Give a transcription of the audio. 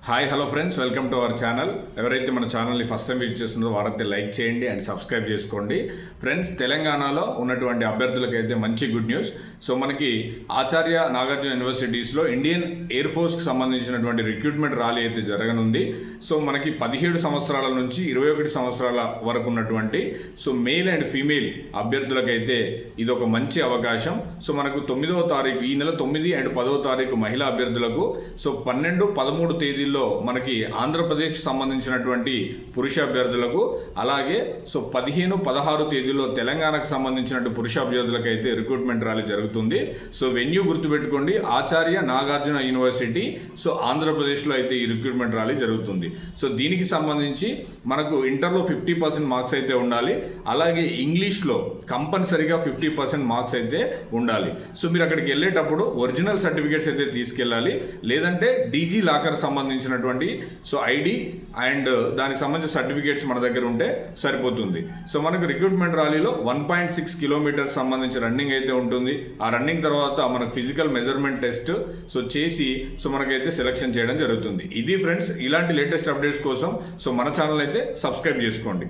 Hi hello friends, welcome to our channel. ఎవరైతే మన ఛానల్ని ఫస్ట్ టైం విజిట్ చేస్తున్నారో వారైతే లైక్ చేయండి అండ్ సబ్స్క్రైబ్ చేసుకోండి. ఫ్రెండ్స్, తెలంగాణలో ఉన్నటువంటి అభ్యర్థులకైతే మంచి గుడ్ న్యూస్. సో మనకి ఆచార్య నాగార్జున యూనివర్సిటీస్లో ఇండియన్ ఎయిర్ ఫోర్స్కి సంబంధించినటువంటి రిక్రూట్మెంట్ ర్యాలీ అయితే జరగనుంది. సో మనకి 17 సంవత్సరాల నుంచి 21 సంవత్సరాల వరకు ఉన్నటువంటి మేల్ అండ్ ఫీమేల్ అభ్యర్థులకైతే ఇది ఒక మంచి అవకాశం. సో మనకు 9వ తారీఖు, ఈ నెల 9 అండ్ 10వ తారీఖు మహిళా అభ్యర్థులకు, 12, 13 తేదీల్లో మనకి ఆంధ్రప్రదేశ్కి సంబంధించినటువంటి పురుష అభ్యర్థులకు, అలాగే 15, 16 తేదీల్లో తెలంగాణకు సంబంధించినటువంటి పురుష అభ్యర్థులకు అయితే రిక్రూట్మెంట్ ర్యాలీ జరుగుతుంది. సో వెన్యూ గుర్తుపెట్టుకోండి, ఆచార్య నాగార్జున యూనివర్సిటీ. సో ఆంధ్రప్రదేశ్లో అయితే ఈ రిక్రూట్మెంట్ ర్యాలీ జరుగుతుంది. సో దీనికి సంబంధించి మనకు ఇంటర్లో 50% మార్క్స్ అయితే ఉండాలి, అలాగే ఇంగ్లీష్లో కంపల్సరీగా 50% మార్క్స్ అయితే ఉండాలి. సో మీరు అక్కడికి వెళ్ళేటప్పుడు ఒరిజినల్ సర్టిఫికేట్స్ అయితే తీసుకెళ్ళాలి, లేదంటే డీజీ లాకర్ సంబంధించినటువంటి ఐడి అండ్ దానికి సంబంధించిన సర్టిఫికేట్స్ మన దగ్గర ఉంటే సరిపోతుంది. సో మనకు రిక్రూట్మెంట్ ర్యాలీలో 1.6 కిలోమీటర్స్ సంబంధించి రన్నింగ్ అయితే ఉంటుంది. ఆ రన్నింగ్ తర్వాత మనకు ఫిజికల్ మెజర్మెంట్ టెస్ట్ చేసి మనకైతే సెలెక్షన్ చేయడం జరుగుతుంది. ఇది ఫ్రెండ్స్, ఇలాంటి లేటెస్ట్ అప్డేట్స్ కోసం మన ఛానల్ అయితే సబ్స్క్రైబ్ చేసుకోండి.